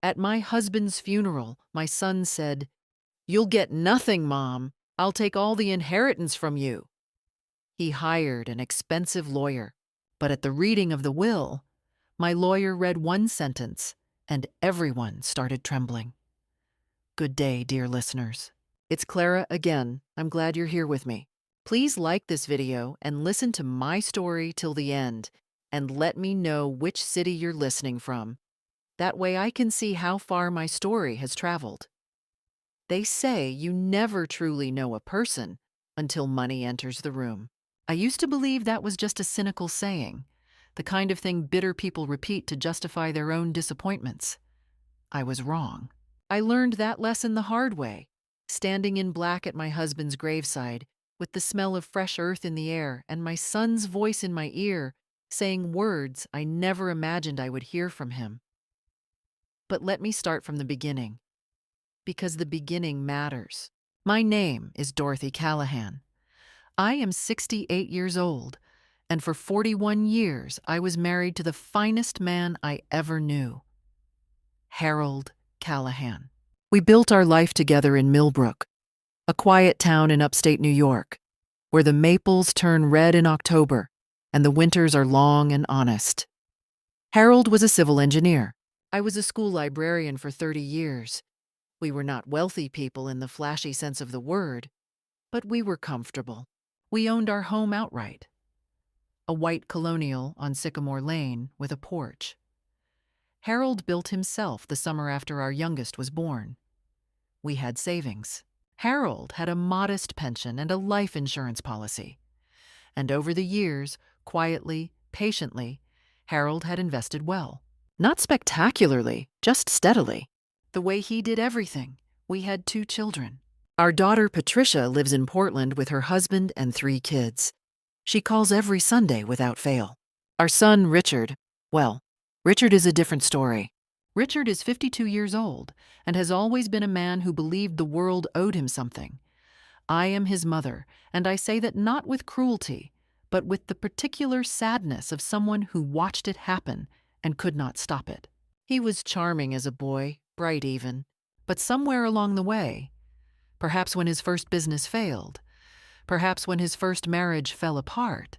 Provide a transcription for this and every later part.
At my husband's funeral, my son said, "You'll get nothing, Mom. I'll take all the inheritance from you." He hired an expensive lawyer, but at the reading of the will, my lawyer read one sentence, and everyone started trembling. Good day, dear listeners. It's Clara again. I'm glad you're here with me. Please like this video and listen to my story till the end, and let me know which city you're listening from. That way I can see how far my story has traveled. They say you never truly know a person until money enters the room. I used to believe that was just a cynical saying, the kind of thing bitter people repeat to justify their own disappointments. I was wrong. I learned that lesson the hard way, standing in black at my husband's graveside, with the smell of fresh earth in the air and my son's voice in my ear, saying words I never imagined I would hear from him. But let me start from the beginning, because the beginning matters. My name is Dorothy Callahan. I am 68 years old, and for 41 years I was married to the finest man I ever knew, Harold Callahan. We built our life together in Millbrook, a quiet town in upstate New York, where the maples turn red in October and the winters are long and honest. Harold was a civil engineer. I was a school librarian for 30 years. We were not wealthy people in the flashy sense of the word, but we were comfortable. We owned our home outright, a white colonial on Sycamore Lane with a porch. Harold built himself the summer after our youngest was born. We had savings. Harold had a modest pension and a life insurance policy. And over the years, quietly, patiently, Harold had invested well. Not spectacularly, just steadily. The way he did everything. We had 2 children. Our daughter Patricia lives in Portland with her husband and 3 kids. She calls every Sunday without fail. Our son Richard, well, Richard is a different story. Richard is 52 years old and has always been a man who believed the world owed him something. I am his mother, and I say that not with cruelty, but with the particular sadness of someone who watched it happen and could not stop it. He was charming as a boy, bright even, but somewhere along the way, perhaps when his first business failed, perhaps when his first marriage fell apart,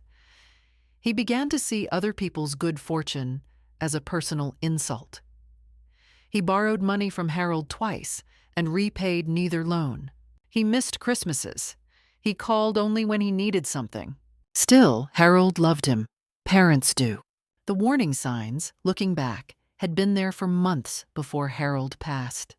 he began to see other people's good fortune as a personal insult. He borrowed money from Harold twice and repaid neither loan. He missed Christmases. He called only when he needed something. Still, Harold loved him. Parents do. The warning signs, looking back, had been there for months before Harold passed.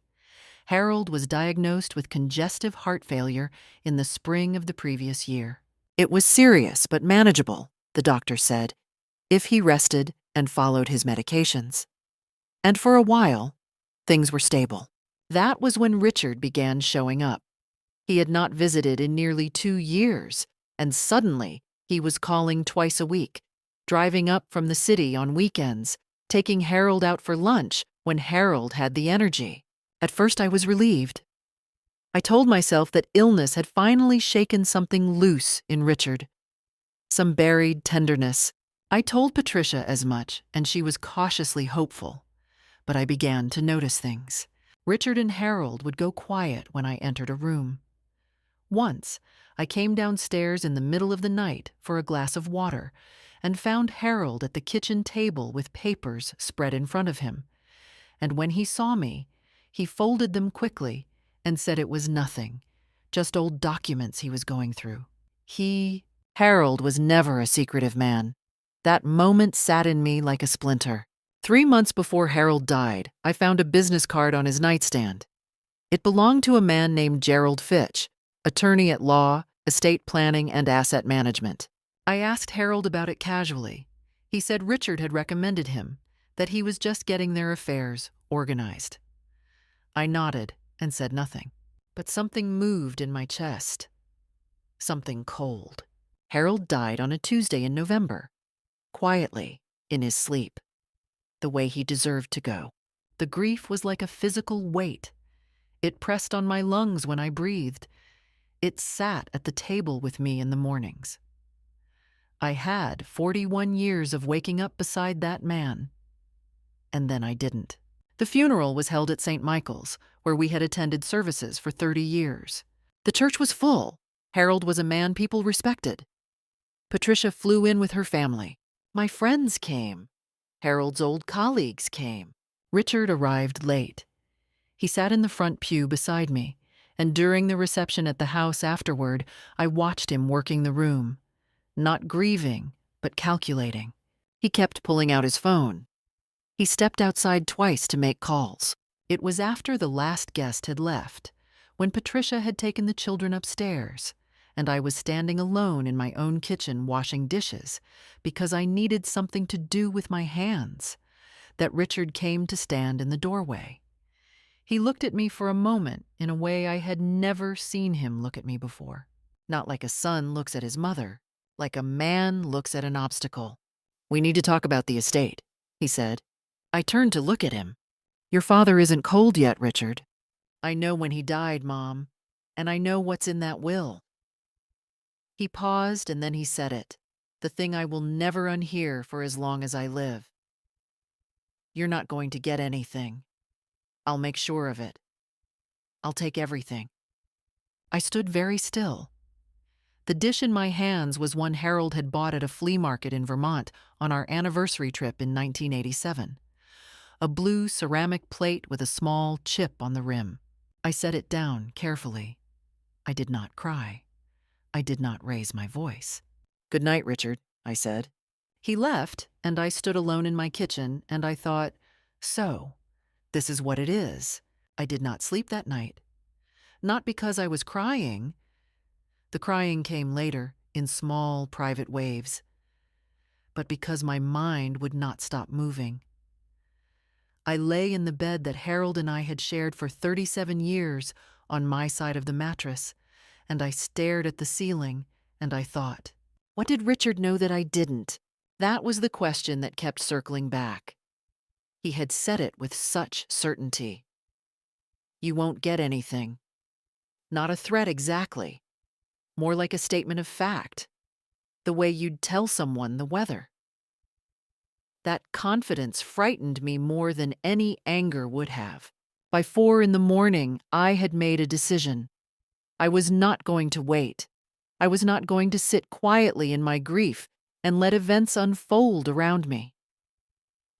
Harold was diagnosed with congestive heart failure in the spring of the previous year. It was serious but manageable, the doctor said, if he rested and followed his medications. And for a while, things were stable. That was when Richard began showing up. He had not visited in nearly 2 years, and suddenly he was calling twice a week, driving up from the city on weekends, taking Harold out for lunch when Harold had the energy. At first I was relieved. I told myself that illness had finally shaken something loose in Richard, some buried tenderness. I told Patricia as much, and she was cautiously hopeful. But I began to notice things. Richard and Harold would go quiet when I entered a room. Once, I came downstairs in the middle of the night for a glass of water and found Harold at the kitchen table with papers spread in front of him. And when he saw me, he folded them quickly and said it was nothing, just old documents he was going through. Harold was never a secretive man. That moment sat in me like a splinter. 3 months before Harold died, I found a business card on his nightstand. It belonged to a man named Gerald Fitch, attorney at law, estate planning, and asset management. I asked Harold about it casually. He said Richard had recommended him, that he was just getting their affairs organized. I nodded and said nothing, but something moved in my chest. Something cold. Harold died on a Tuesday in November, quietly, in his sleep, the way he deserved to go. The grief was like a physical weight. It pressed on my lungs when I breathed. It sat at the table with me in the mornings. I had 41 years of waking up beside that man, and then I didn't. The funeral was held at St. Michael's, where we had attended services for 30 years. The church was full. Harold was a man people respected. Patricia flew in with her family. My friends came. Harold's old colleagues came. Richard arrived late. He sat in the front pew beside me, and during the reception at the house afterward, I watched him working the room. Not grieving, but calculating. He kept pulling out his phone. He stepped outside twice to make calls. It was after the last guest had left, when Patricia had taken the children upstairs, and I was standing alone in my own kitchen washing dishes because I needed something to do with my hands, that Richard came to stand in the doorway. He looked at me for a moment in a way I had never seen him look at me before. Not like a son looks at his mother, like a man looks at an obstacle. "We need to talk about the estate," he said. I turned to look at him. "Your father isn't cold yet, Richard." "I know when he died, Mom, and I know what's in that will." He paused and then he said it, the thing I will never unhear for as long as I live. "You're not going to get anything. I'll make sure of it. I'll take everything." I stood very still. The dish in my hands was one Harold had bought at a flea market in Vermont on our anniversary trip in 1987. A blue ceramic plate with a small chip on the rim. I set it down carefully. I did not cry. I did not raise my voice. "Good night, Richard," I said. He left, and I stood alone in my kitchen, and I thought, so, this is what it is. I did not sleep that night. Not because I was crying. The crying came later, in small, private waves. But because my mind would not stop moving. I lay in the bed that Harold and I had shared for 37 years on my side of the mattress, and I stared at the ceiling, and I thought, what did Richard know that I didn't? That was the question that kept circling back. He had said it with such certainty. "You won't get anything." Not a threat exactly. More like a statement of fact. The way you'd tell someone the weather. That confidence frightened me more than any anger would have. By 4 a.m, I had made a decision. I was not going to wait. I was not going to sit quietly in my grief and let events unfold around me.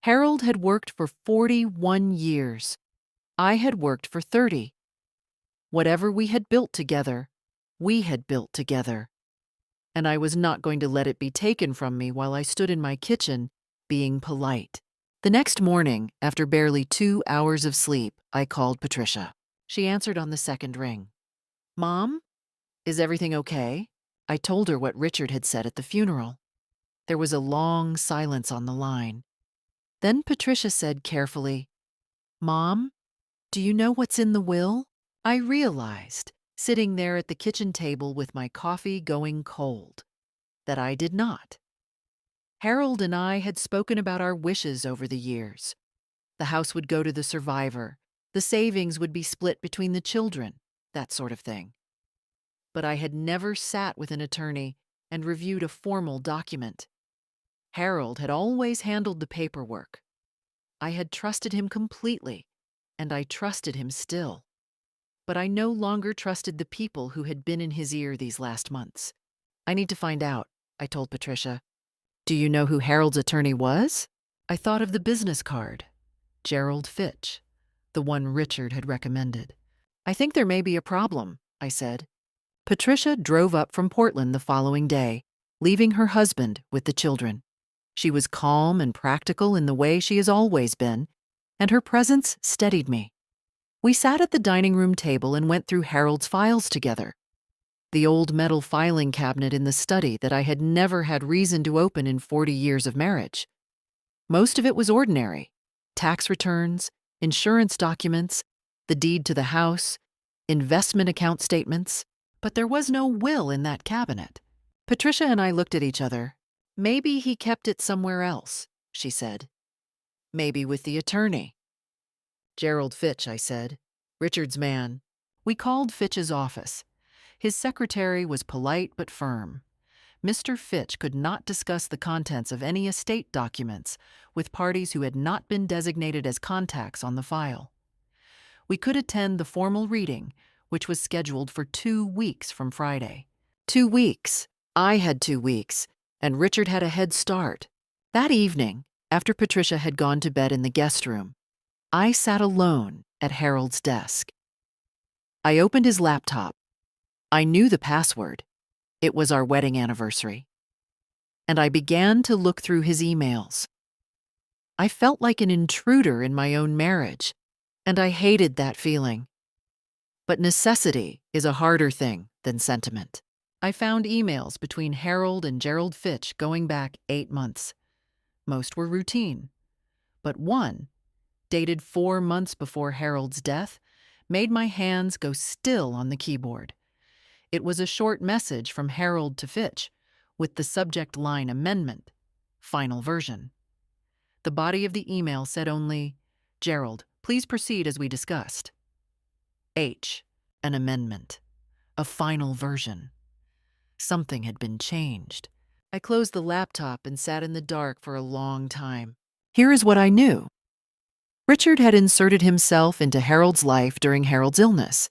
Harold had worked for 41 years. I had worked for 30. Whatever we had built together, we had built together. And I was not going to let it be taken from me while I stood in my kitchen being polite. The next morning, after barely 2 hours of sleep, I called Patricia. She answered on the second ring. "Mom, is everything okay?" I told her what Richard had said at the funeral. There was a long silence on the line. Then Patricia said carefully, "Mom, do you know what's in the will?" I realized, sitting there at the kitchen table with my coffee going cold, that I did not. Harold and I had spoken about our wishes over the years. The house would go to the survivor, the savings would be split between the children, that sort of thing. But I had never sat with an attorney and reviewed a formal document. Harold had always handled the paperwork. I had trusted him completely, and I trusted him still. But I no longer trusted the people who had been in his ear these last months. "I need to find out," I told Patricia. "Do you know who Harold's attorney was?" I thought of the business card. Gerald Fitch, the one Richard had recommended. "I think there may be a problem," I said. Patricia drove up from Portland the following day, leaving her husband with the children. She was calm and practical in the way she has always been, and her presence steadied me. We sat at the dining room table and went through Harold's files together. The old metal filing cabinet in the study that I had never had reason to open in 40 years of marriage. Most of it was ordinary. Tax returns, insurance documents, the deed to the house, investment account statements. But there was no will in that cabinet. Patricia and I looked at each other. "Maybe he kept it somewhere else," she said. "Maybe with the attorney." "Gerald Fitch," I said. "Richard's man." We called Fitch's office. His secretary was polite but firm. Mr. Fitch could not discuss the contents of any estate documents with parties who had not been designated as contacts on the file. We could attend the formal reading, which was scheduled for 2 weeks from Friday. 2 weeks. I had 2 weeks, and Richard had a head start. That evening, after Patricia had gone to bed in the guest room, I sat alone at Harold's desk. I opened his laptop. I knew the password. It was our wedding anniversary. And I began to look through his emails. I felt like an intruder in my own marriage, and I hated that feeling. But necessity is a harder thing than sentiment. I found emails between Harold and Gerald Fitch going back 8 months. Most were routine, but one, dated 4 months before Harold's death, made my hands go still on the keyboard. It was a short message from Harold to Fitch, with the subject line amendment, final version. The body of the email said only, "Gerald, please proceed as we discussed." H, an amendment, a final version. Something had been changed. I closed the laptop and sat in the dark for a long time. Here is what I knew. Richard had inserted himself into Harold's life during Harold's illness.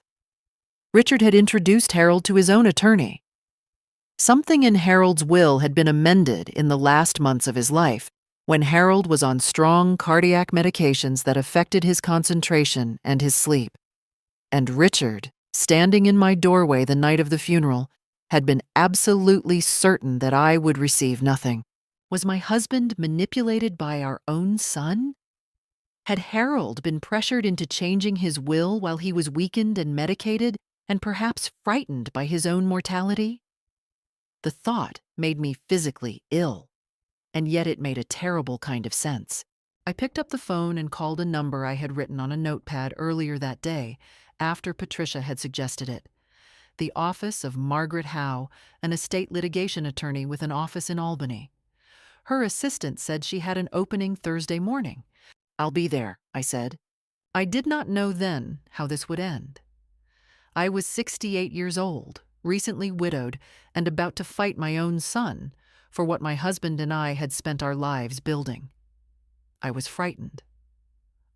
Richard had introduced Harold to his own attorney. Something in Harold's will had been amended in the last months of his life, when Harold was on strong cardiac medications that affected his concentration and his sleep. And Richard, standing in my doorway the night of the funeral, had been absolutely certain that I would receive nothing. Was my husband manipulated by our own son? Had Harold been pressured into changing his will while he was weakened and medicated, and perhaps frightened by his own mortality? The thought made me physically ill, and yet it made a terrible kind of sense. I picked up the phone and called a number I had written on a notepad earlier that day, after Patricia had suggested it. The office of Margaret Howe, an estate litigation attorney with an office in Albany. Her assistant said she had an opening Thursday morning. "I'll be there," I said. I did not know then how this would end. I was 68 years old, recently widowed, and about to fight my own son for what my husband and I had spent our lives building. I was frightened.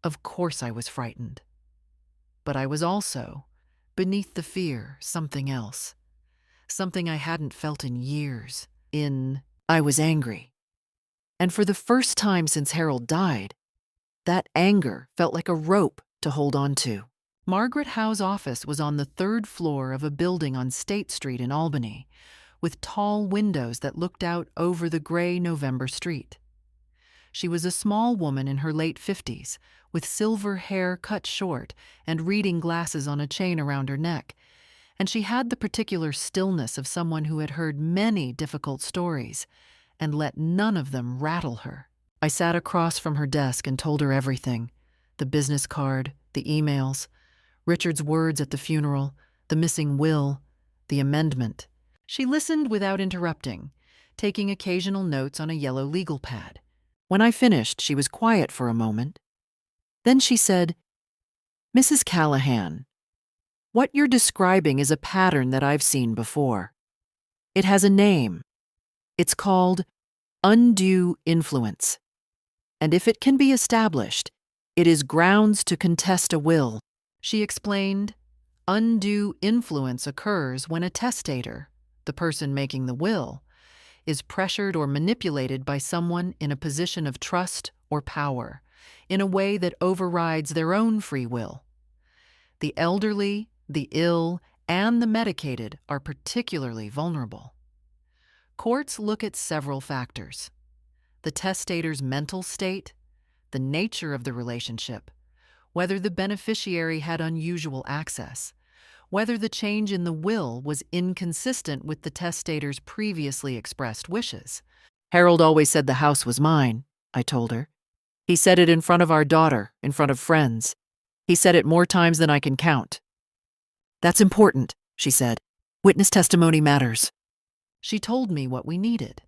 Of course I was frightened. But I was also, beneath the fear, something else. Something I hadn't felt in years. I was angry. And for the first time since Harold died, that anger felt like a rope to hold on to. Margaret Howe's office was on the 3rd floor of a building on State Street in Albany, with tall windows that looked out over the gray November street. She was a small woman in her late 50s, with silver hair cut short and reading glasses on a chain around her neck, and she had the particular stillness of someone who had heard many difficult stories and let none of them rattle her. I sat across from her desk and told her everything: the business card, the emails, Richard's words at the funeral, the missing will, the amendment. She listened without interrupting, taking occasional notes on a yellow legal pad. When I finished, she was quiet for a moment. Then she said, "Mrs. Callahan, what you're describing is a pattern that I've seen before. It has a name. It's called undue influence. And if it can be established, it is grounds to contest a will." She explained, undue influence occurs when a testator, the person making the will, is pressured or manipulated by someone in a position of trust or power, in a way that overrides their own free will. The elderly, the ill, and the medicated are particularly vulnerable. Courts look at several factors: the testator's mental state, the nature of the relationship, whether the beneficiary had unusual access, whether the change in the will was inconsistent with the testator's previously expressed wishes. "Harold always said the house was mine," I told her. "He said it in front of our daughter, in front of friends. He said it more times than I can count." "That's important," she said. "Witness testimony matters." She told me what we needed: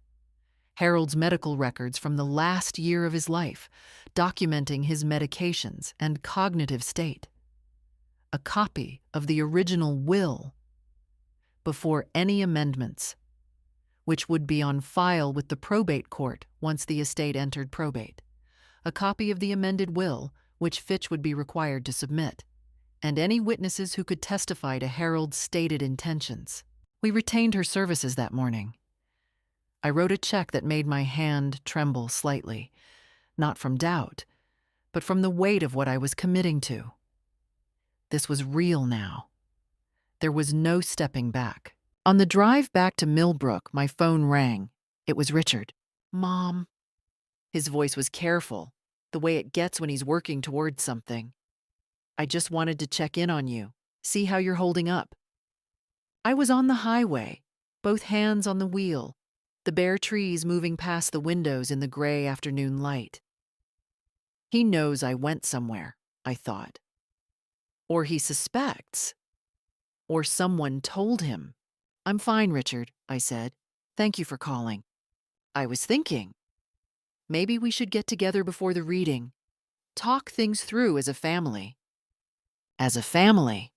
Harold's medical records from the last year of his life, documenting his medications and cognitive state. A copy of the original will before any amendments. which would be on file with the probate court once the estate entered probate, a copy of the amended will, which Fitch would be required to submit, and any witnesses who could testify to Harold's stated intentions. We retained her services that morning. I wrote a check that made my hand tremble slightly, not from doubt, but from the weight of what I was committing to. This was real now. There was no stepping back. On the drive back to Millbrook, my phone rang. It was Richard. "Mom." His voice was careful, the way it gets when he's working towards something. "I just wanted to check in on you, see how you're holding up." I was on the highway, both hands on the wheel, the bare trees moving past the windows in the gray afternoon light. He knows I went somewhere, I thought. Or he suspects. Or someone told him. "I'm fine, Richard," I said. "Thank you for calling." I was thinking, maybe we should get together before the reading, talk things through as a family. As a family.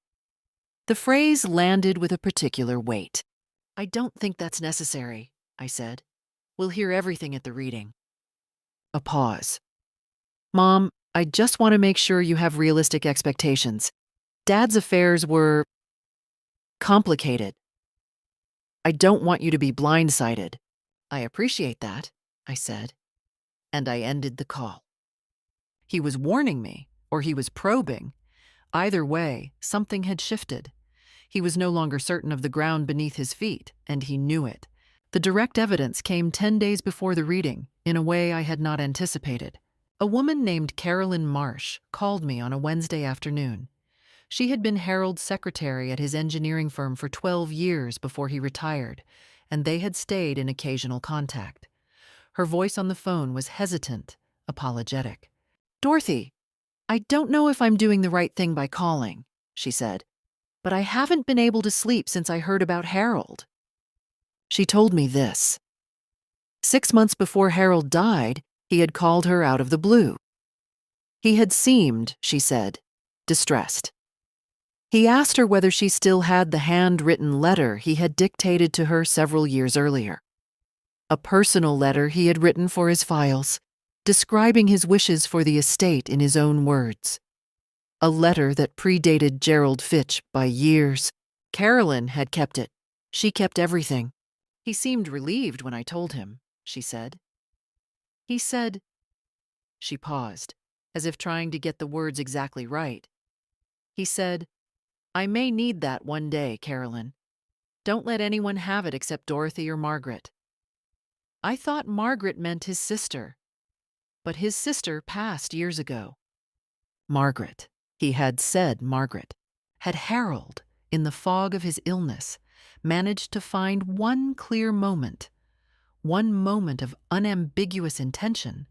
The phrase landed with a particular weight. "I don't think that's necessary," I said. "We'll hear everything at the reading." A pause. "Mom, I just want to make sure you have realistic expectations. Dad's affairs were complicated. I don't want you to be blindsided." "I appreciate that," I said, and I ended the call. He was warning me, or he was probing. Either way, something had shifted. He was no longer certain of the ground beneath his feet, and he knew it. The direct evidence came 10 days before the reading, in a way I had not anticipated. A woman named Carolyn Marsh called me on a Wednesday afternoon. She had been Harold's secretary at his engineering firm for 12 years before he retired, and they had stayed in occasional contact. Her voice on the phone was hesitant, apologetic. "Dorothy, I don't know if I'm doing the right thing by calling," she said, "but I haven't been able to sleep since I heard about Harold." She told me this. 6 months before Harold died, he had called her out of the blue. He had seemed, she said, distressed. He asked her whether she still had the handwritten letter he had dictated to her several years earlier. A personal letter he had written for his files, describing his wishes for the estate in his own words. A letter that predated Gerald Fitch by years. Carolyn had kept it. She kept everything. "He seemed relieved when I told him," she said. "He said—" She paused, as if trying to get the words exactly right. "He said, 'I may need that one day, Carolyn. Don't let anyone have it except Dorothy or Margaret.' I thought Margaret meant his sister, but his sister passed years ago." Margaret. He had said Margaret. Had Harold, in the fog of his illness, managed to find one clear moment, one moment of unambiguous intention,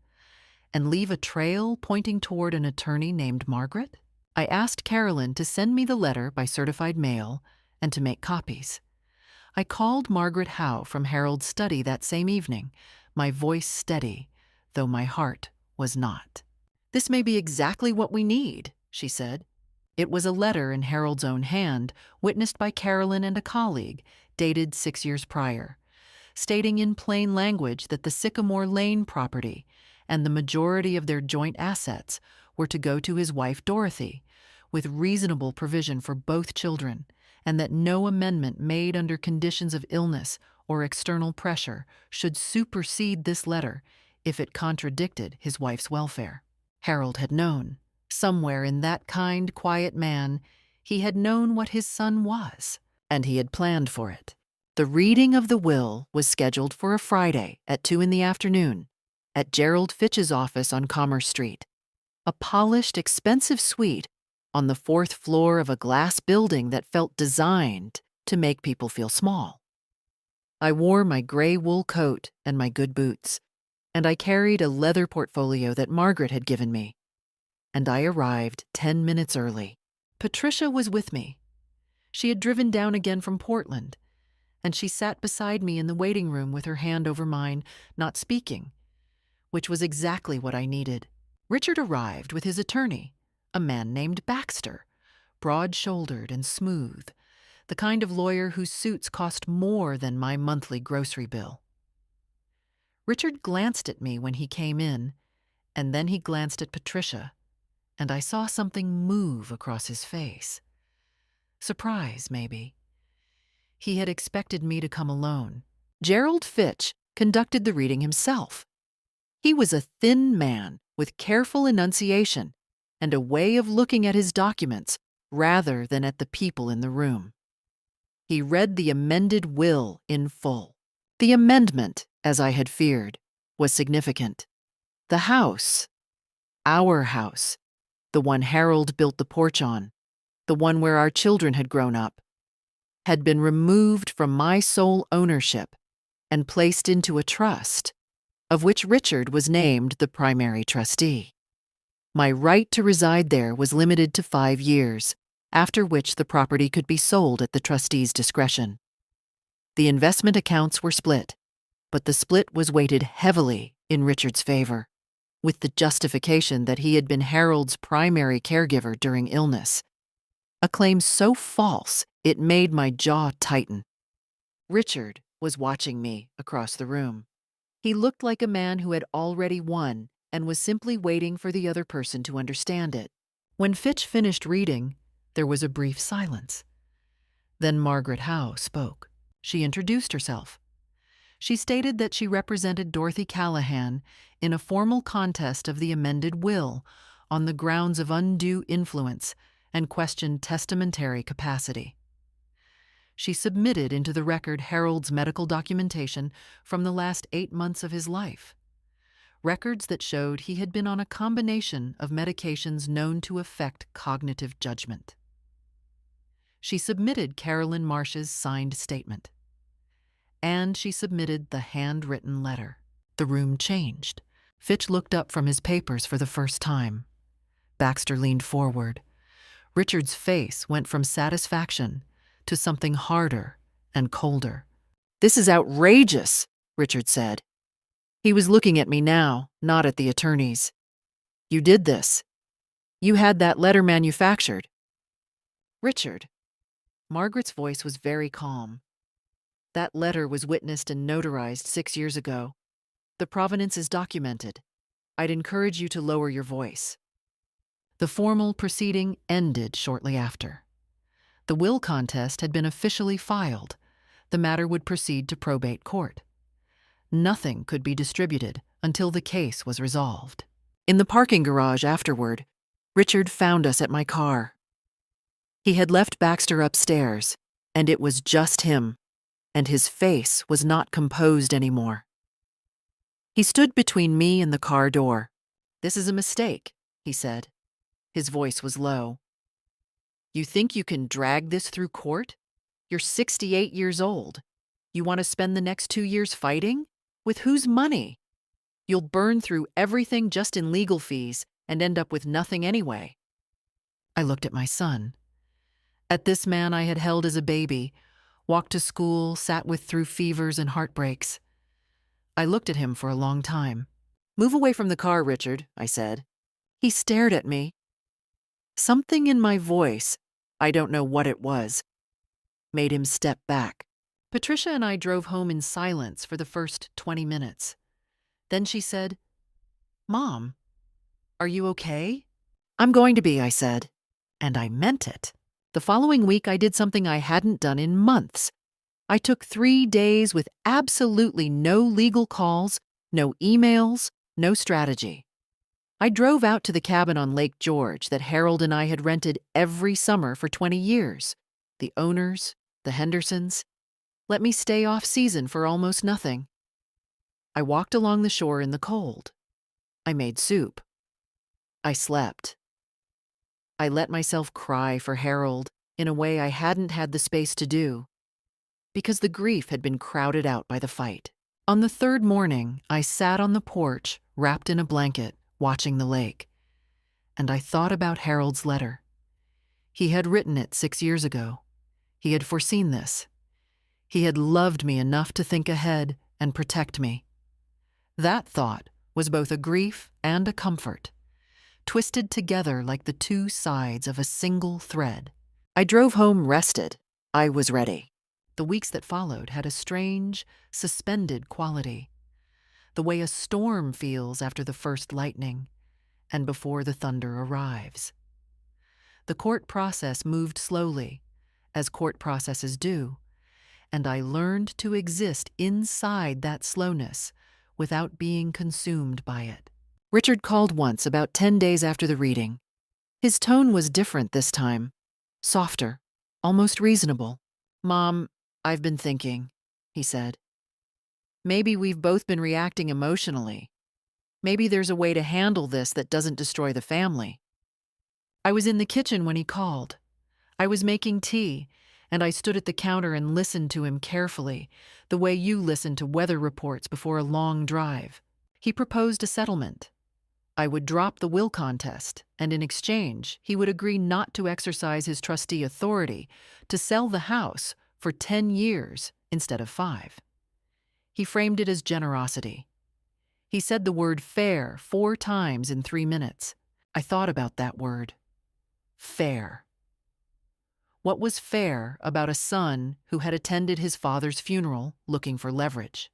and leave a trail pointing toward an attorney named Margaret? I asked Carolyn to send me the letter by certified mail and to make copies. I called Margaret Howe from Harold's study that same evening, my voice steady, though my heart was not. "This may be exactly what we need," she said. It was a letter in Harold's own hand, witnessed by Carolyn and a colleague, dated 6 years prior, stating in plain language that the Sycamore Lane property and the majority of their joint assets were to go to his wife Dorothy, with reasonable provision for both children, and that no amendment made under conditions of illness or external pressure should supersede this letter if it contradicted his wife's welfare. Harold had known. Somewhere in that kind, quiet man, he had known what his son was, and he had planned for it. The reading of the will was scheduled for a Friday at 2 p.m. at Gerald Fitch's office on Commerce Street, a polished, expensive suite on the 4th floor of a glass building that felt designed to make people feel small. I wore my gray wool coat and my good boots, and I carried a leather portfolio that Margaret had given me, and I arrived 10 minutes early. Patricia was with me. She had driven down again from Portland, and she sat beside me in the waiting room with her hand over mine, not speaking, which was exactly what I needed. Richard arrived with his attorney, a man named Baxter, broad-shouldered and smooth, the kind of lawyer whose suits cost more than my monthly grocery bill. Richard glanced at me when he came in, and then he glanced at Patricia, and I saw something move across his face. Surprise, maybe. He had expected me to come alone. Gerald Fitch conducted the reading himself. He was a thin man with careful enunciation and a way of looking at his documents rather than at the people in the room. He read the amended will in full. The amendment, as I had feared, was significant. The house, our house, the one Harold built the porch on, the one where our children had grown up, had been removed from my sole ownership and placed into a trust, of which Richard was named the primary trustee. My right to reside there was limited to 5 years, after which the property could be sold at the trustee's discretion. The investment accounts were split, but the split was weighted heavily in Richard's favor, with the justification that he had been Harold's primary caregiver during illness, a claim so false it made my jaw tighten. Richard was watching me across the room. He looked like a man who had already won and was simply waiting for the other person to understand it. When Fitch finished reading, there was a brief silence. Then Margaret Howe spoke. She introduced herself. She stated that she represented Dorothy Callahan in a formal contest of the amended will on the grounds of undue influence and questioned testamentary capacity. She submitted into the record Harold's medical documentation from the last 8 months of his life, records that showed he had been on a combination of medications known to affect cognitive judgment. She submitted Carolyn Marsh's signed statement. And she submitted the handwritten letter. The room changed. Fitch looked up from his papers for the first time. Baxter leaned forward. Richard's face went from satisfaction to something harder and colder. "This is outrageous," Richard said. He was looking at me now, not at the attorneys. "You did this. You had that letter manufactured." "Richard," Margaret's voice was very calm. "That letter was witnessed and notarized 6 years ago. The provenance is documented. I'd encourage you to lower your voice." The formal proceeding ended shortly after. The will contest had been officially filed. The matter would proceed to probate court. Nothing could be distributed until the case was resolved. In the parking garage afterward, Richard found us at my car. He had left Baxter upstairs, and it was just him, and his face was not composed anymore. He stood between me and the car door. "This is a mistake," he said. His voice was low. "You think you can drag this through court? You're 68 years old. You want to spend the next 2 years fighting? With whose money? You'll burn through everything just in legal fees and end up with nothing anyway." I looked at my son. At this man I had held as a baby, walked to school, sat with through fevers and heartbreaks. I looked at him for a long time. "Move away from the car, Richard," I said. He stared at me. Something in my voice, I don't know what it was, made him step back. Patricia and I drove home in silence for the first 20 minutes. Then she said, "Mom, are you okay?" "I'm going to be," I said, and I meant it. The following week I did something I hadn't done in months. I took 3 days with absolutely no legal calls, no emails, no strategy. I drove out to the cabin on Lake George that Harold and I had rented every summer for 20 years. The owners, the Hendersons, let me stay off season for almost nothing. I walked along the shore in the cold. I made soup. I slept. I let myself cry for Harold in a way I hadn't had the space to do, because the grief had been crowded out by the fight. On the 3rd morning, I sat on the porch, wrapped in a blanket, watching the lake, and I thought about Harold's letter. He had written it 6 years ago. He had foreseen this. He had loved me enough to think ahead and protect me. That thought was both a grief and a comfort, twisted together like the 2 sides of a single thread. I drove home rested, I was ready. The weeks that followed had a strange, suspended quality, the way a storm feels after the first lightning and before the thunder arrives. The court process moved slowly, as court processes do, and I learned to exist inside that slowness without being consumed by it. Richard called once about 10 days after the reading. His tone was different this time, softer, almost reasonable. "Mom, I've been thinking," he said. "Maybe we've both been reacting emotionally. Maybe there's a way to handle this that doesn't destroy the family." I was in the kitchen when he called. I was making tea, and I stood at the counter and listened to him carefully, the way you listen to weather reports before a long drive. He proposed a settlement. I would drop the will contest, and in exchange, he would agree not to exercise his trustee authority to sell the house for 10 years instead of 5. He framed it as generosity. He said the word fair 4 times in 3 minutes. I thought about that word. Fair. What was fair about a son who had attended his father's funeral looking for leverage?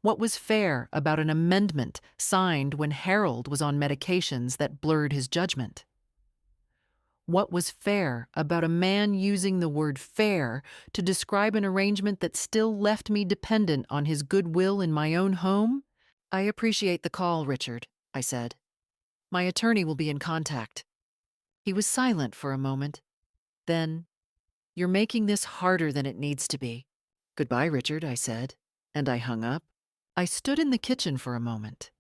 What was fair about an amendment signed when Harold was on medications that blurred his judgment? What was fair about a man using the word fair to describe an arrangement that still left me dependent on his goodwill in my own home? "I appreciate the call, Richard," I said. "My attorney will be in contact." He was silent for a moment. Then, "You're making this harder than it needs to be." "Goodbye, Richard," I said, and I hung up. I stood in the kitchen for a moment.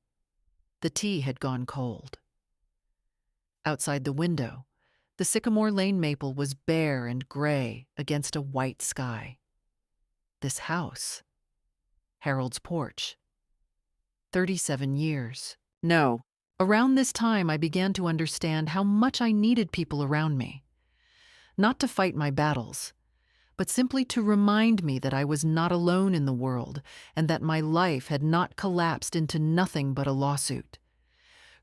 The tea had gone cold. Outside the window, the Sycamore Lane maple was bare and gray against a white sky. This house, Harold's porch. 37 years. No. Around this time, I began to understand how much I needed people around me. Not to fight my battles, but simply to remind me that I was not alone in the world and that my life had not collapsed into nothing but a lawsuit.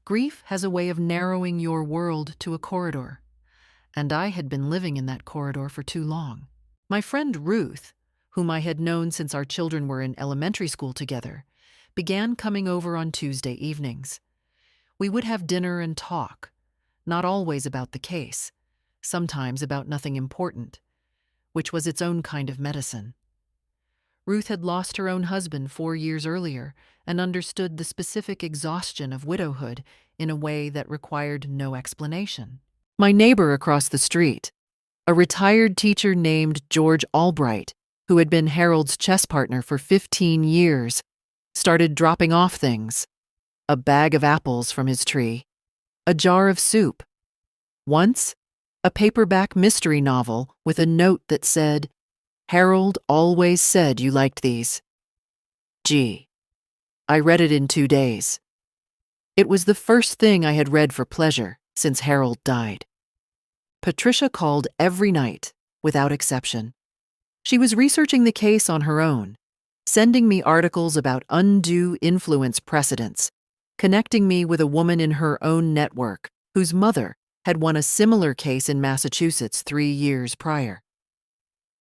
Grief has a way of narrowing your world to a corridor, and I had been living in that corridor for too long. My friend Ruth, whom I had known since our children were in elementary school together, began coming over on Tuesday evenings. We would have dinner and talk, not always about the case, sometimes about nothing important, which was its own kind of medicine. Ruth had lost her own husband 4 years earlier and understood the specific exhaustion of widowhood in a way that required no explanation. My neighbor across the street, a retired teacher named George Albright, who had been Harold's chess partner for 15 years, started dropping off things: a bag of apples from his tree, a jar of soup. Once, a paperback mystery novel with a note that said, "Harold always said you liked these." Gee, I read it in 2 days. It was the first thing I had read for pleasure since Harold died. Patricia called every night, without exception. She was researching the case on her own, sending me articles about undue influence precedents, connecting me with a woman in her own network whose mother had won a similar case in Massachusetts 3 years prior.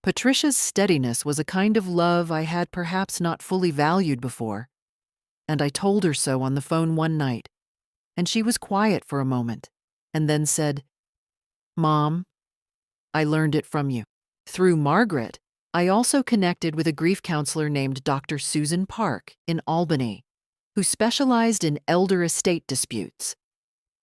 Patricia's steadiness was a kind of love I had perhaps not fully valued before, and I told her so on the phone one night, and she was quiet for a moment, and then said, "Mom, I learned it from you." Through Margaret, I also connected with a grief counselor named Dr. Susan Park in Albany, who specialized in elder estate disputes,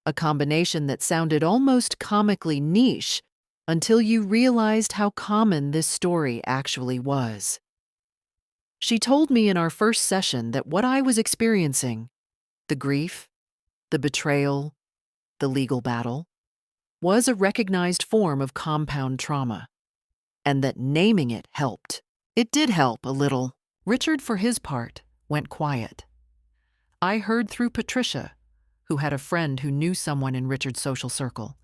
a combination that sounded almost comically niche until you realized how common this story actually was. She told me in our first session that what I was experiencing, the grief, the betrayal, the legal battle, was a recognized form of compound trauma, and that naming it helped. It did help a little. Richard, for his part, went quiet. I heard through Patricia, who had a friend who knew someone in Richard's social circle,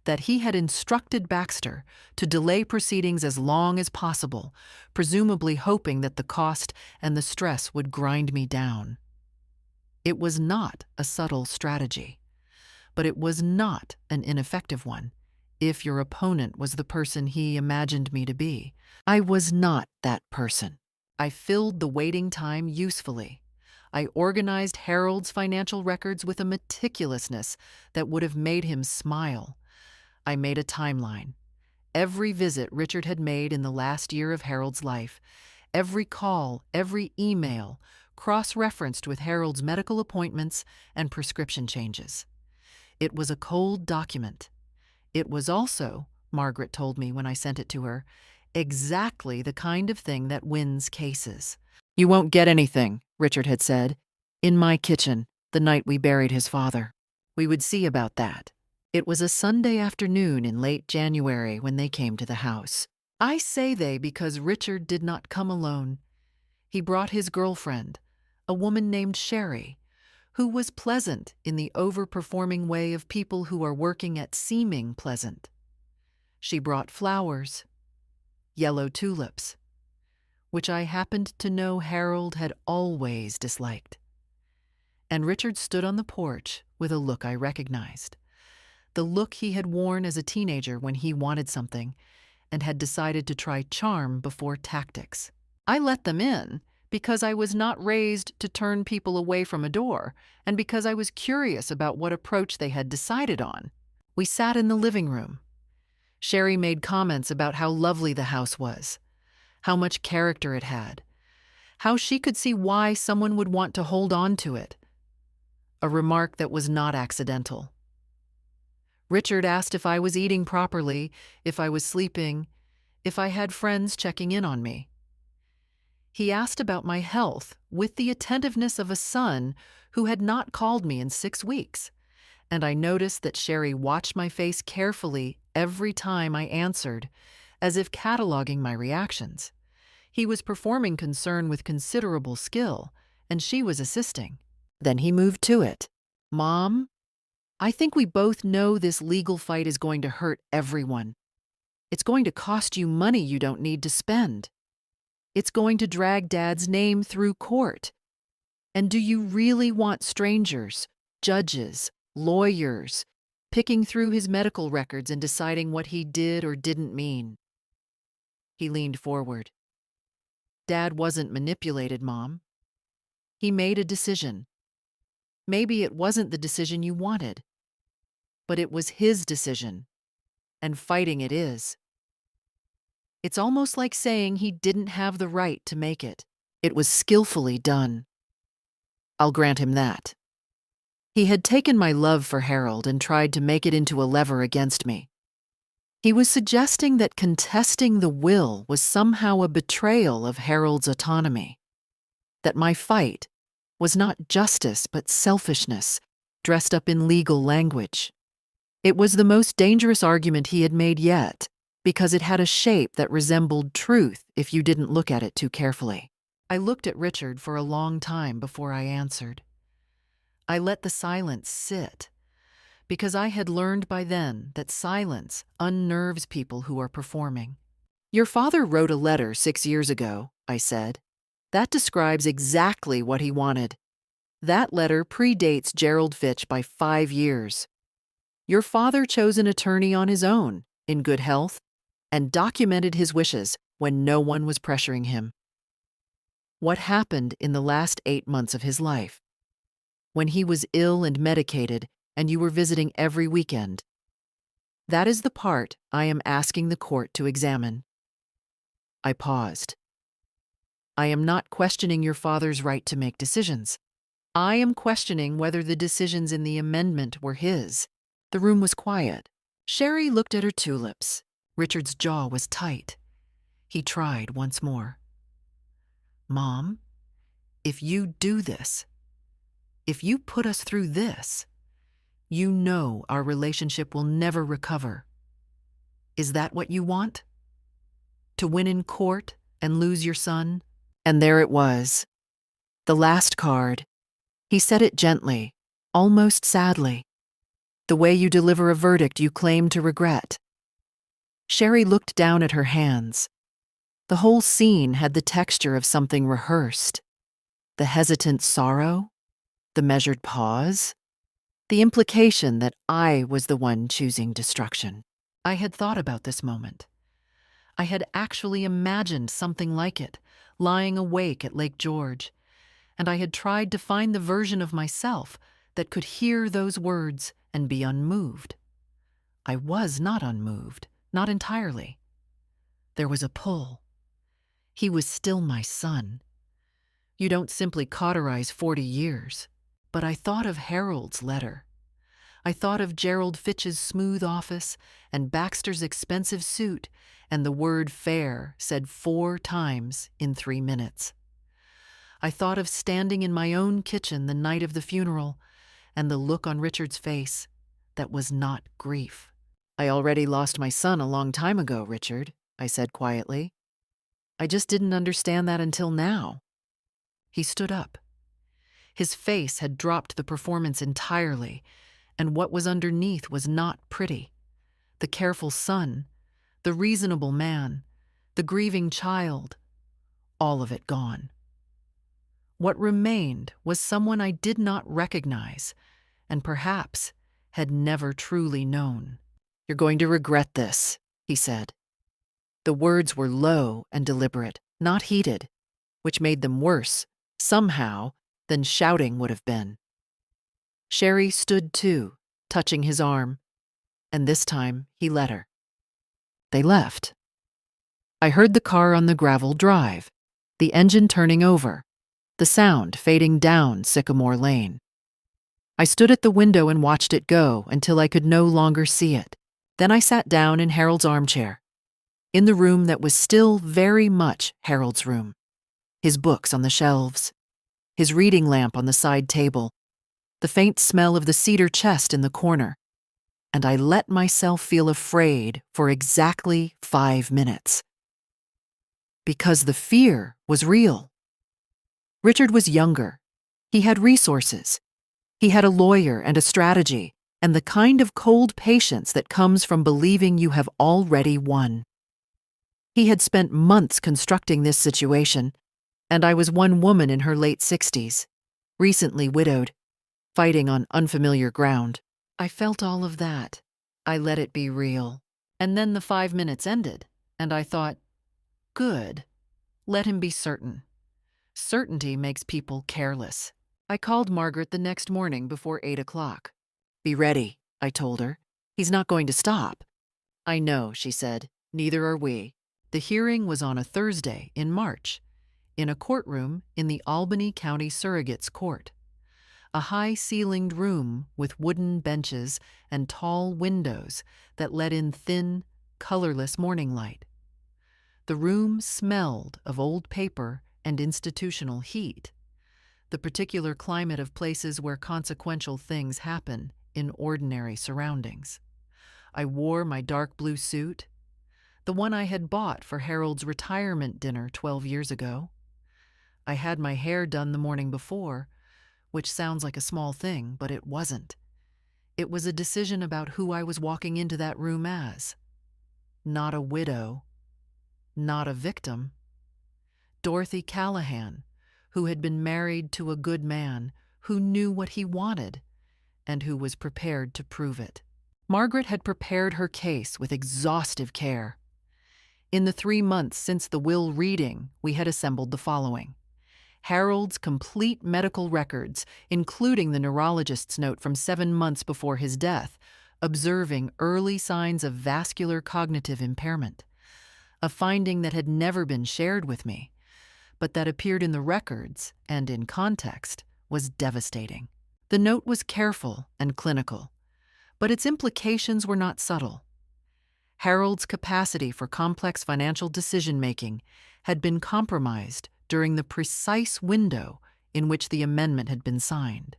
that he had instructed Baxter to delay proceedings as long as possible, presumably hoping that the cost and the stress would grind me down. It was not a subtle strategy, but it was not an ineffective one, if your opponent was the person he imagined me to be. I was not that person. I filled the waiting time usefully. I organized Harold's financial records with a meticulousness that would have made him smile. I made a timeline. Every visit Richard had made in the last year of Harold's life, every call, every email, cross-referenced with Harold's medical appointments and prescription changes. It was a cold document. It was also, Margaret told me when I sent it to her, exactly the kind of thing that wins cases. "You won't get anything," Richard had said, "in my kitchen the night we buried his father." We would see about that. It was a Sunday afternoon in late January when they came to the house. I say they because Richard did not come alone. He brought his girlfriend, a woman named Sherry, who was pleasant in the overperforming way of people who are working at seeming pleasant. She brought flowers, yellow tulips, which I happened to know Harold had always disliked. And Richard stood on the porch with a look I recognized. The look he had worn as a teenager when he wanted something and had decided to try charm before tactics. I let them in because I was not raised to turn people away from a door and because I was curious about what approach they had decided on. We sat in the living room. Sherry made comments about how lovely the house was, how much character it had, how she could see why someone would want to hold on to it. A remark that was not accidental. Richard asked if I was eating properly, if I was sleeping, if I had friends checking in on me. He asked about my health with the attentiveness of a son who had not called me in 6 weeks, and I noticed that Sherry watched my face carefully every time I answered, as if cataloging my reactions. He was performing concern with considerable skill, and she was assisting. Then he moved to it. "Mom, I think we both know this legal fight is going to hurt everyone. It's going to cost you money you don't need to spend. It's going to drag Dad's name through court. And do you really want strangers, judges, lawyers, picking through his medical records and deciding what he did or didn't mean?" He leaned forward. "Dad wasn't manipulated, Mom. He made a decision. Maybe it wasn't the decision you wanted, but it was his decision, and fighting it is. It's almost like saying he didn't have the right to make it. It was skillfully done. I'll grant him that." He had taken my love for Harold and tried to make it into a lever against me. He was suggesting that contesting the will was somehow a betrayal of Harold's autonomy, that my fight was not justice but selfishness, dressed up in legal language. It was the most dangerous argument he had made yet, because it had a shape that resembled truth if you didn't look at it too carefully. I looked at Richard for a long time before I answered. I let the silence sit, because I had learned by then that silence unnerves people who are performing. "Your father wrote a letter 6 years ago," I said. "That describes exactly what he wanted. That letter predates Gerald Fitch by 5 years. Your father chose an attorney on his own, in good health, and documented his wishes when no one was pressuring him. What happened in the last 8 months of his life? When he was ill and medicated, and you were visiting every weekend. That is the part I am asking the court to examine." I paused. "I am not questioning your father's right to make decisions. I am questioning whether the decisions in the amendment were his." The room was quiet. Sherry looked at her tulips. Richard's jaw was tight. He tried once more. "Mom, if you do this, if you put us through this, you know our relationship will never recover. Is that what you want? To win in court and lose your son?" And there it was. The last card. He said it gently, almost sadly. "The way you deliver a verdict you claim to regret." Sherry looked down at her hands. The whole scene had the texture of something rehearsed. The hesitant sorrow, the measured pause, the implication that I was the one choosing destruction. I had thought about this moment. I had actually imagined something like it, lying awake at Lake George, and I had tried to find the version of myself that could hear those words and be unmoved. I was not unmoved, not entirely. There was a pull. He was still my son. You don't simply cauterize 40 years. But I thought of Harold's letter. I thought of Gerald Fitch's smooth office and Baxter's expensive suit, and the word fair said 4 times in 3 minutes. I thought of standing in my own kitchen the night of the funeral, and the look on Richard's face that was not grief. "I already lost my son a long time ago, Richard," I said quietly. "I just didn't understand that until now." He stood up. His face had dropped the performance entirely, and what was underneath was not pretty. The careful son, the reasonable man, the grieving child, all of it gone. What remained was someone I did not recognize, and perhaps had never truly known. "You're going to regret this," he said. The words were low and deliberate, not heated, which made them worse, somehow, than shouting would have been. Sherry stood too, touching his arm, and this time he let her. They left. I heard the car on the gravel drive, the engine turning over, the sound fading down Sycamore Lane. I stood at the window and watched it go until I could no longer see it. Then I sat down in Harold's armchair, in the room that was still very much Harold's room, his books on the shelves, his reading lamp on the side table, the faint smell of the cedar chest in the corner, and I let myself feel afraid for exactly 5 minutes. Because the fear was real. Richard was younger. He had resources. He had a lawyer and a strategy, and the kind of cold patience that comes from believing you have already won. He had spent months constructing this situation, and I was one woman in her late 60s, recently widowed, fighting on unfamiliar ground. I felt all of that. I let it be real. And then the 5 minutes ended, and I thought, good, let him be certain. Certainty makes people careless. I called Margaret the next morning before 8 o'clock. "Be ready," I told her. "He's not going to stop." "I know," she said. "Neither are we." The hearing was on a Thursday in March, in a courtroom in the Albany County Surrogate's Court. A high-ceilinged room with wooden benches and tall windows that let in thin, colorless morning light. The room smelled of old paper and institutional heat, the particular climate of places where consequential things happen in ordinary surroundings. I wore my dark blue suit, the one I had bought for Harold's retirement dinner 12 years ago. I had my hair done the morning before, which sounds like a small thing, but it wasn't. It was a decision about who I was walking into that room as. Not a widow, not a victim. Dorothy Callahan, who had been married to a good man, who knew what he wanted, and who was prepared to prove it. Margaret had prepared her case with exhaustive care. In the 3 months since the will reading, we had assembled the following: Harold's complete medical records, including the neurologist's note from 7 months before his death, observing early signs of vascular cognitive impairment, a finding that had never been shared with me, but that appeared in the records and in context was devastating. The note was careful and clinical, but its implications were not subtle. Harold's capacity for complex financial decision-making had been compromised during the precise window in which the amendment had been signed.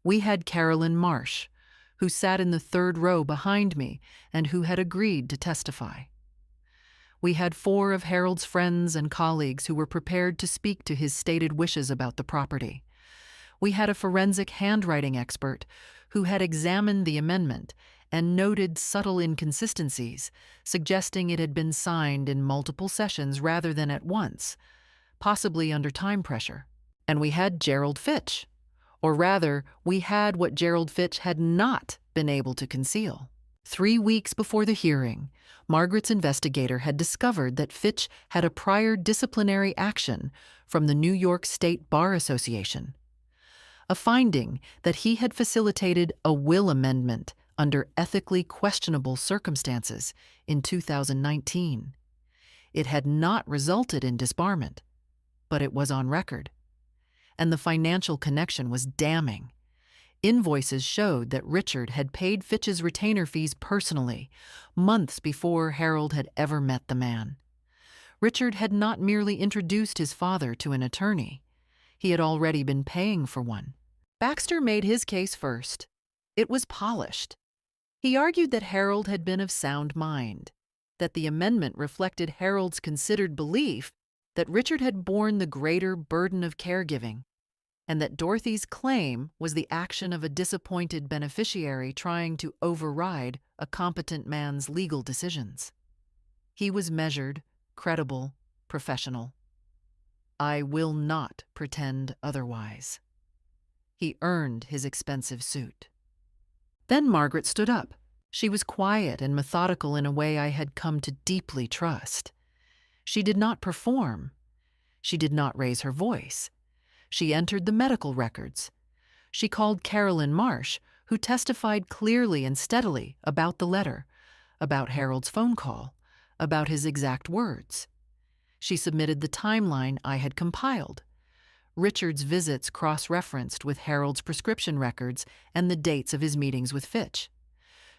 We had Carolyn Marsh, who sat in the 3rd row behind me and who had agreed to testify. We had 4 of Harold's friends and colleagues who were prepared to speak to his stated wishes about the property. We had a forensic handwriting expert who had examined the amendment and noted subtle inconsistencies, suggesting it had been signed in multiple sessions rather than at once, possibly under time pressure. And we had Gerald Fitch, or rather, we had what Gerald Fitch had not been able to conceal. 3 weeks before the hearing, Margaret's investigator had discovered that Fitch had a prior disciplinary action from the New York State Bar Association, a finding that he had facilitated a will amendment under ethically questionable circumstances in 2019. It had not resulted in disbarment, but it was on record. And the financial connection was damning. Invoices showed that Richard had paid Fitch's retainer fees personally, months before Harold had ever met the man. Richard had not merely introduced his father to an attorney. He had already been paying for one. Baxter made his case first. It was polished. He argued that Harold had been of sound mind, that the amendment reflected Harold's considered belief that Richard had borne the greater burden of caregiving, and that Dorothy's claim was the action of a disappointed beneficiary trying to override a competent man's legal decisions. He was measured, credible, professional. I will not pretend otherwise. He earned his expensive suit. Then Margaret stood up. She was quiet and methodical in a way I had come to deeply trust. She did not perform. She did not raise her voice. She entered the medical records. She called Carolyn Marsh, who testified clearly and steadily about the letter, about Harold's phone call, about his exact words. She submitted the timeline I had compiled. Richard's visits cross-referenced with Harold's prescription records and the dates of his meetings with Fitch.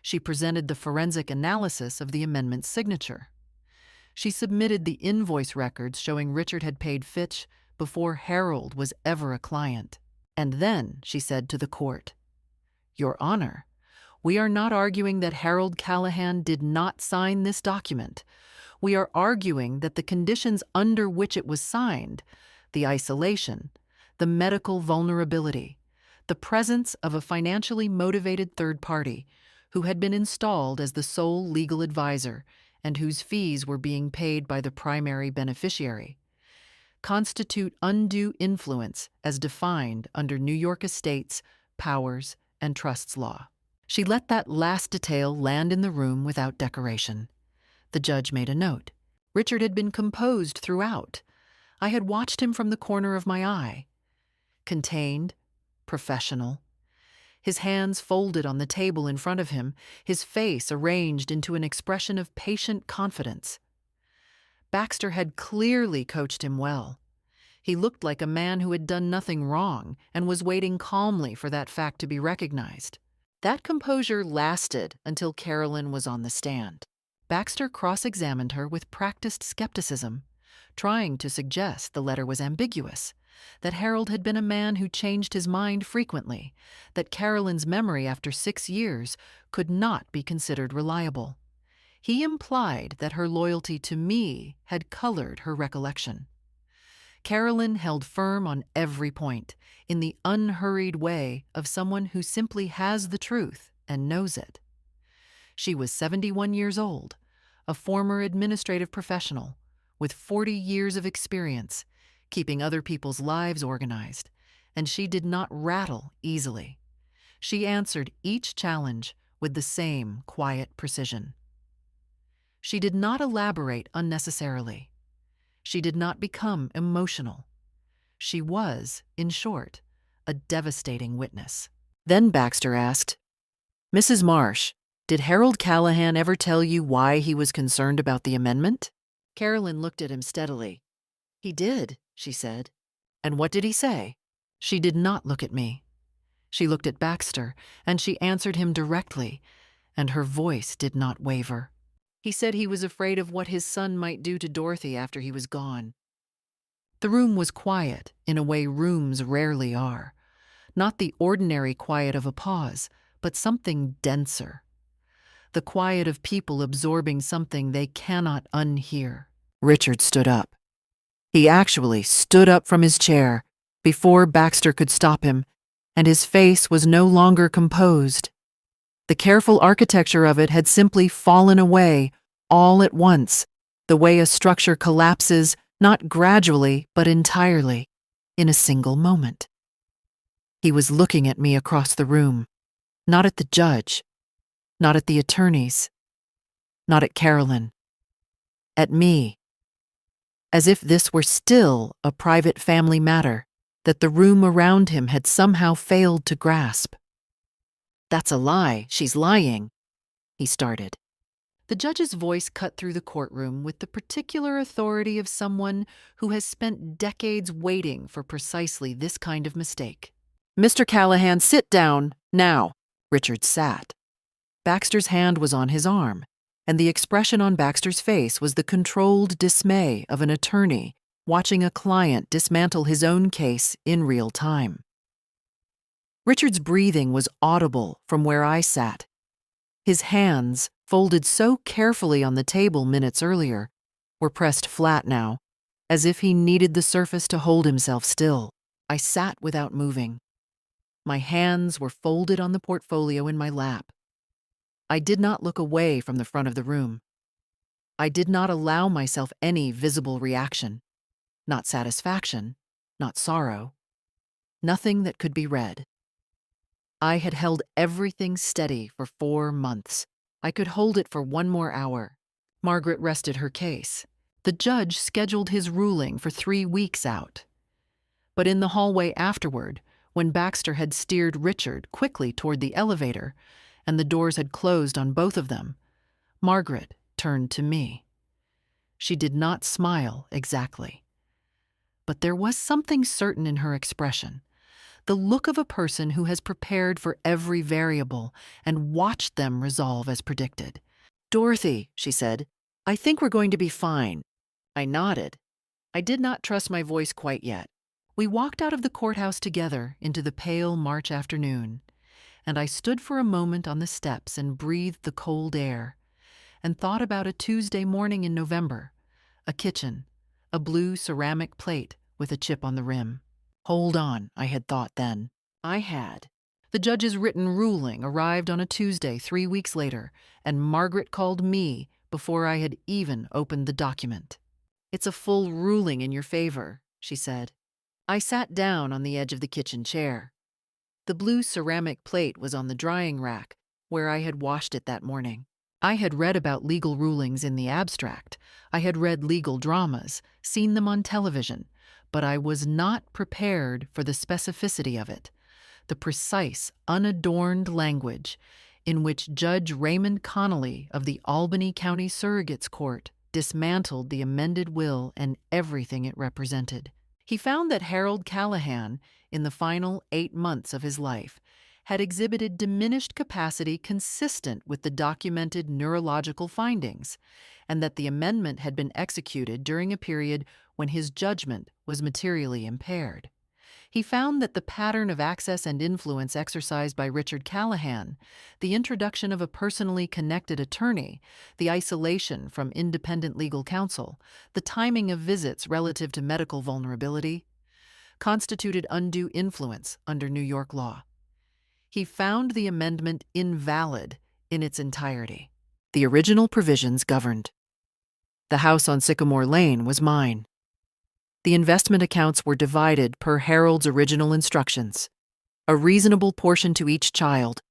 She presented the forensic analysis of the amendment's signature. She submitted the invoice records showing Richard had paid Fitch before Harold was ever a client. And then she said to the court, "Your Honor, we are not arguing that Harold Callahan did not sign this document. We are arguing that the conditions under which it was signed, the isolation, the medical vulnerability, the presence of a financially motivated third party who had been installed as the sole legal advisor and whose fees were being paid by the primary beneficiary, constitute undue influence as defined under New York estates, powers, and trusts law." She let that last detail land in the room without decoration. The judge made a note. Richard had been composed throughout. I had watched him from the corner of my eye. Contained, professional. His hands folded on the table in front of him, his face arranged into an expression of patient confidence. Baxter had clearly coached him well. He looked like a man who had done nothing wrong and was waiting calmly for that fact to be recognized. That composure lasted until Carolyn was on the stand. Baxter cross-examined her with practiced skepticism, trying to suggest the letter was ambiguous, that Harold had been a man who changed his mind frequently, that Carolyn's memory after 6 years could not be considered reliable. He implied that her loyalty to me had colored her recollection. Carolyn held firm on every point, in the unhurried way of someone who simply has the truth and knows it. She was 71 years old, a former administrative professional, with 40 years of experience, keeping other people's lives organized, and she did not rattle easily. She answered each challenge with the same quiet precision. She did not elaborate unnecessarily. She did not become emotional. She was, in short, a devastating witness. Then Baxter asked, "Mrs. Marsh, did Harold Callahan ever tell you why he was concerned about the amendment?" Carolyn looked at him steadily. "He did," she said. "And what did he say?" She did not look at me. She looked at Baxter, and she answered him directly, and her voice did not waver. "He said he was afraid of what his son might do to Dorothy after he was gone." The room was quiet in a way rooms rarely are. Not the ordinary quiet of a pause, but something denser. The quiet of people absorbing something they cannot unhear. Richard stood up. He actually stood up from his chair before Baxter could stop him, and his face was no longer composed. The careful architecture of it had simply fallen away all at once, the way a structure collapses, not gradually, but entirely, in a single moment. He was looking at me across the room, not at the judge, Not at the attorneys, not at Carolyn, at me, as if this were still a private family matter that the room around him had somehow failed to grasp. "That's a lie, she's lying," he started. The judge's voice cut through the courtroom with the particular authority of someone who has spent decades waiting for precisely this kind of mistake. "Mr. Callahan, sit down, now." Richard sat. Baxter's hand was on his arm, and the expression on Baxter's face was the controlled dismay of an attorney watching a client dismantle his own case in real time. Richard's breathing was audible from where I sat. His hands, folded so carefully on the table minutes earlier, were pressed flat now, as if he needed the surface to hold himself still. I sat without moving. My hands were folded on the portfolio in my lap. I did not look away from the front of the room. I did not allow myself any visible reaction. Not satisfaction, not sorrow. Nothing that could be read. I had held everything steady for 4 months. I could hold it for 1 more hour. Margaret rested her case. The judge scheduled his ruling for 3 weeks out. But in the hallway afterward, when Baxter had steered Richard quickly toward the elevator, and the doors had closed on both of them, Margaret turned to me. She did not smile exactly. But there was something certain in her expression. The look of a person who has prepared for every variable and watched them resolve as predicted. "Dorothy," she said, "I think we're going to be fine." I nodded. I did not trust my voice quite yet. We walked out of the courthouse together into the pale March afternoon, and I stood for a moment on the steps and breathed the cold air, and thought about a Tuesday morning in November, a kitchen, a blue ceramic plate with a chip on the rim. Hold on, I had thought then. I had. The judge's written ruling arrived on a Tuesday 3 weeks later, and Margaret called me before I had even opened the document. "It's a full ruling in your favor," she said. I sat down on the edge of the kitchen chair. The blue ceramic plate was on the drying rack, where I had washed it that morning. I had read about legal rulings in the abstract. I had read legal dramas, seen them on television, but I was not prepared for the specificity of it, the precise, unadorned language in which Judge Raymond Connolly of the Albany County Surrogates Court dismantled the amended will and everything it represented. He found that Harold Callahan, in the final 8 months of his life, had exhibited diminished capacity consistent with the documented neurological findings, and that the amendment had been executed during a period when his judgment was materially impaired. He found that the pattern of access and influence exercised by Richard Callahan, the introduction of a personally connected attorney, the isolation from independent legal counsel, the timing of visits relative to medical vulnerability, constituted undue influence under New York law. He found the amendment invalid in its entirety. The original provisions governed. The house on Sycamore Lane was mine. The investment accounts were divided per Harold's original instructions, a reasonable portion to each child,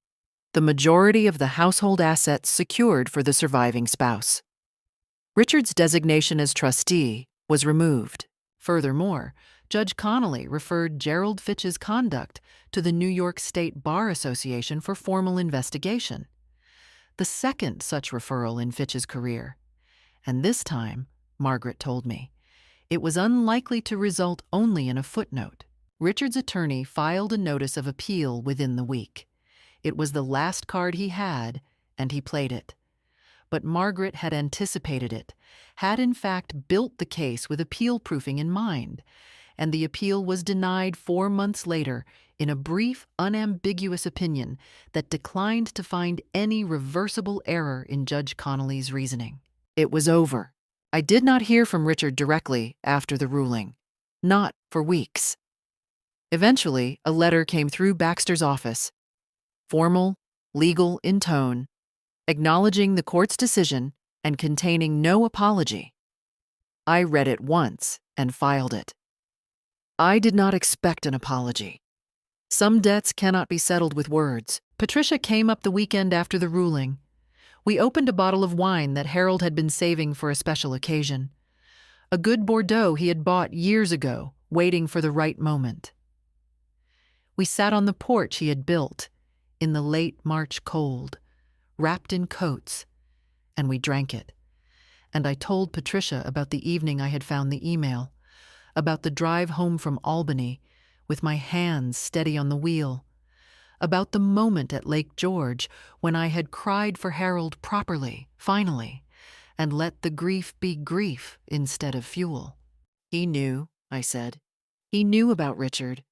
the majority of the household assets secured for the surviving spouse. Richard's designation as trustee was removed. Furthermore, Judge Connolly referred Gerald Fitch's conduct to the New York State Bar Association for formal investigation, the second such referral in Fitch's career. And this time, Margaret told me, it was unlikely to result only in a footnote. Richard's attorney filed a notice of appeal within the week. It was the last card he had, and he played it. But Margaret had anticipated it, had in fact built the case with appeal-proofing in mind, and the appeal was denied 4 months later in a brief, unambiguous opinion that declined to find any reversible error in Judge Connolly's reasoning. It was over. I did not hear from Richard directly after the ruling, not for weeks. Eventually, a letter came through Baxter's office, formal, legal in tone, acknowledging the court's decision and containing no apology. I read it once and filed it. I did not expect an apology. Some debts cannot be settled with words. Patricia came up the weekend after the ruling. We opened a bottle of wine that Harold had been saving for a special occasion. A good Bordeaux he had bought years ago, waiting for the right moment. We sat on the porch he had built, in the late March cold, wrapped in coats, and we drank it. And I told Patricia about the evening I had found the email, about the drive home from Albany, with my hands steady on the wheel, about the moment at Lake George when I had cried for Harold properly, finally, and let the grief be grief instead of fuel. He knew, I said. He knew about Richard,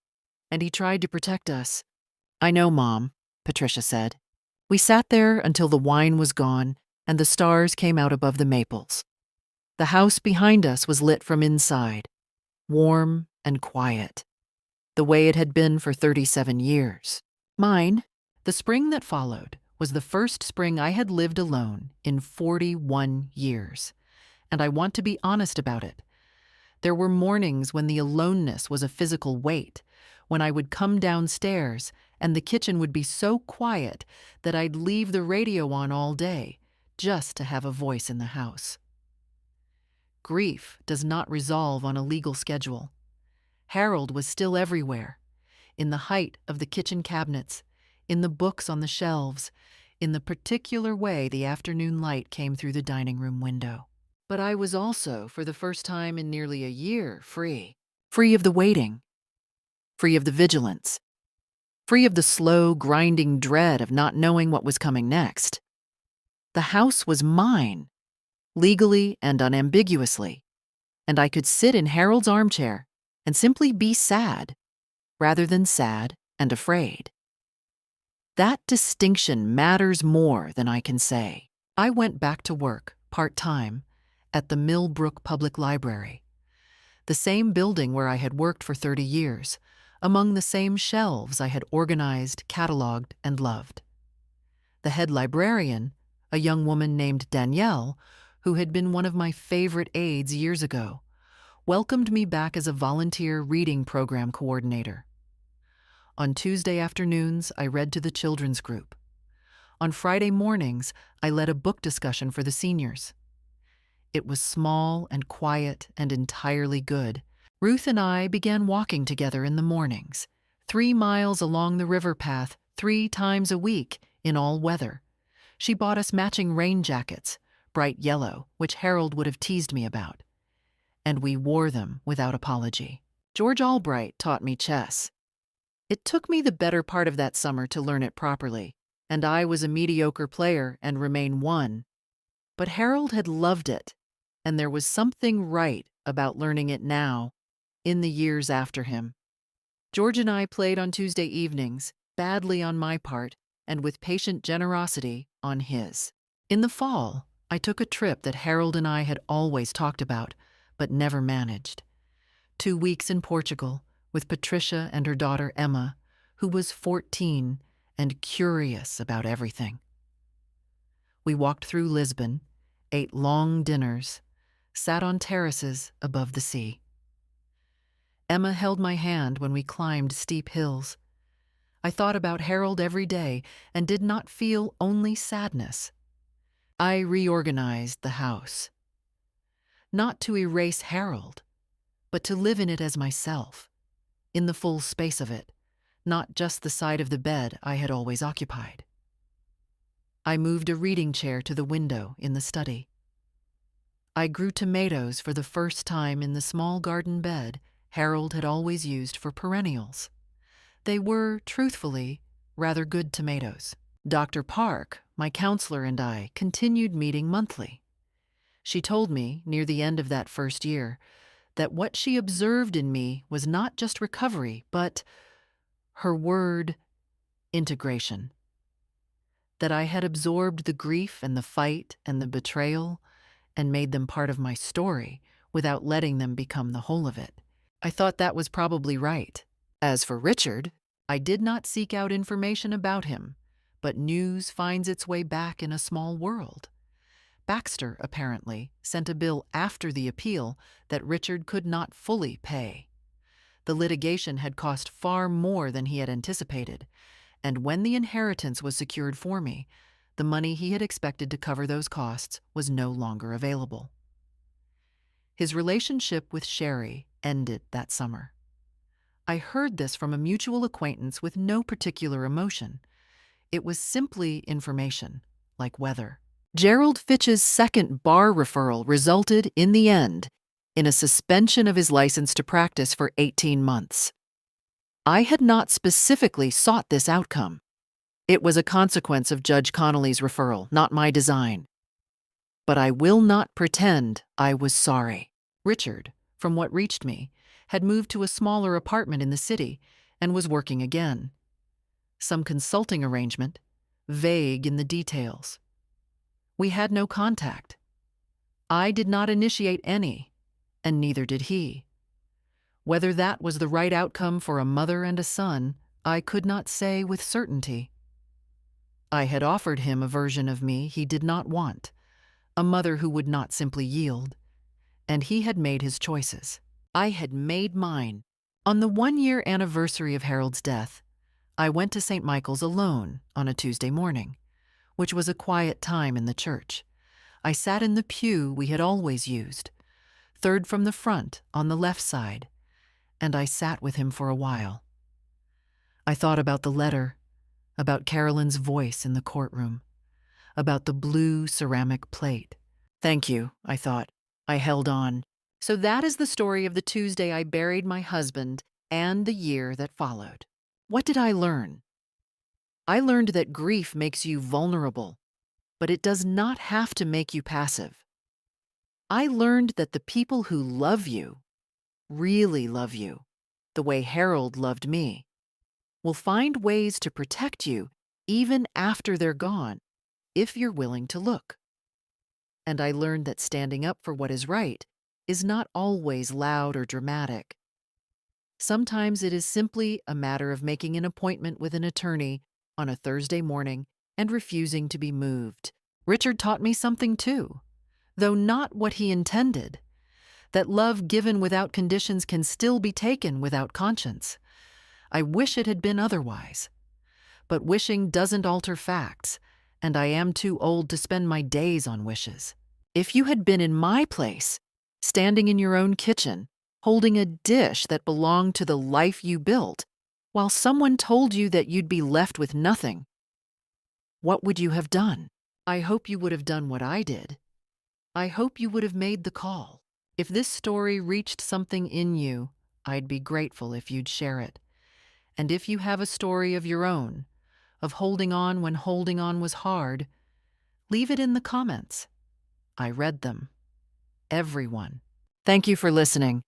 and he tried to protect us. I know, Mom, Patricia said. We sat there until the wine was gone and the stars came out above the maples. The house behind us was lit from inside, warm and quiet, the way it had been for 37 years. Mine, the spring that followed, was the first spring I had lived alone in 41 years, and I want to be honest about it. There were mornings when the aloneness was a physical weight, when I would come downstairs and the kitchen would be so quiet that I'd leave the radio on all day just to have a voice in the house. Grief does not resolve on a legal schedule. Harold was still everywhere, in the height of the kitchen cabinets, in the books on the shelves, in the particular way the afternoon light came through the dining room window. But I was also, for the first time in nearly a year, free. Free of the waiting. Free of the vigilance. Free of the slow, grinding dread of not knowing what was coming next. The house was mine, legally and unambiguously, and I could sit in Harold's armchair and simply be sad, rather than sad and afraid. That distinction matters more than I can say. I went back to work, part-time, at the Millbrook Public Library, the same building where I had worked for 30 years, among the same shelves I had organized, cataloged, and loved. The head librarian, a young woman named Danielle, who had been one of my favorite aides years ago, welcomed me back as a volunteer reading program coordinator. On Tuesday afternoons, I read to the children's group. On Friday mornings, I led a book discussion for the seniors. It was small and quiet and entirely good. Ruth and I began walking together in the mornings, 3 miles along the river path 3 times a week in all weather. She bought us matching rain jackets, bright yellow, which Harold would have teased me about. And we wore them without apology. George Albright taught me chess. It took me the better part of that summer to learn it properly, and I was a mediocre player and remain one. But Harold had loved it, and there was something right about learning it now, in the years after him. George and I played on Tuesday evenings, badly on my part, and with patient generosity on his. In the fall, I took a trip that Harold and I had always talked about, but never managed. 2 weeks in Portugal, with Patricia and her daughter Emma, who was 14 and curious about everything. We walked through Lisbon, ate long dinners, sat on terraces above the sea. Emma held my hand when we climbed steep hills. I thought about Harold every day and did not feel only sadness. I reorganized the house. Not to erase Harold, but to live in it as myself, in the full space of it, not just the side of the bed I had always occupied. I moved a reading chair to the window in the study. I grew tomatoes for the first time in the small garden bed Harold had always used for perennials. They were, truthfully, rather good tomatoes. Dr. Park, my counselor, and I continued meeting monthly. She told me, near the end of that first year, that what she observed in me was not just recovery, but, her word, integration. That I had absorbed the grief and the fight and the betrayal and made them part of my story without letting them become the whole of it. I thought that was probably right. As for Richard, I did not seek out information about him, but news finds its way back in a small world. Baxter, apparently, sent a bill after the appeal that Richard could not fully pay. The litigation had cost far more than he had anticipated, And when the inheritance was secured for me, the money he had expected to cover those costs was no longer available. His relationship with Sherry ended that summer. I heard this from a mutual acquaintance with no particular emotion. It was simply information, like weather. Gerald Fitch's second bar referral resulted, in the end, in a suspension of his license to practice for 18 months. I had not specifically sought this outcome. It was a consequence of Judge Connolly's referral, not my design. But I will not pretend I was sorry. Richard, from what reached me, had moved to a smaller apartment in the city and was working again. Some consulting arrangement, vague in the details. We had no contact. I did not initiate any, and neither did he. Whether that was the right outcome for a mother and a son, I could not say with certainty. I had offered him a version of me he did not want, a mother who would not simply yield, and he had made his choices. I had made mine. On the 1-year anniversary of Harold's death, I went to St. Michael's alone on a Tuesday morning, which was a quiet time in the church. I sat in the pew we had always used, third from the front on the left side, and I sat with him for a while. I thought about the letter, about Carolyn's voice in the courtroom, about the blue ceramic plate. Thank you, I thought. I held on. So that is the story of the Tuesday I buried my husband and the year that followed. What did I learn? I learned that grief makes you vulnerable, but it does not have to make you passive. I learned that the people who love you, really love you, the way Harold loved me, will find ways to protect you even after they're gone, if you're willing to look. And I learned that standing up for what is right is not always loud or dramatic. Sometimes it is simply a matter of making an appointment with an attorney on a Thursday morning and refusing to be moved. Richard taught me something too, though not what he intended, that love given without conditions can still be taken without conscience. I wish it had been otherwise. But wishing doesn't alter facts, and I am too old to spend my days on wishes. If you had been in my place, standing in your own kitchen, holding a dish that belonged to the life you built, while someone told you that you'd be left with nothing, what would you have done? I hope you would have done what I did. I hope you would have made the call. If this story reached something in you, I'd be grateful if you'd share it. And if you have a story of your own, of holding on when holding on was hard, leave it in the comments. I read them. Everyone. Thank you for listening.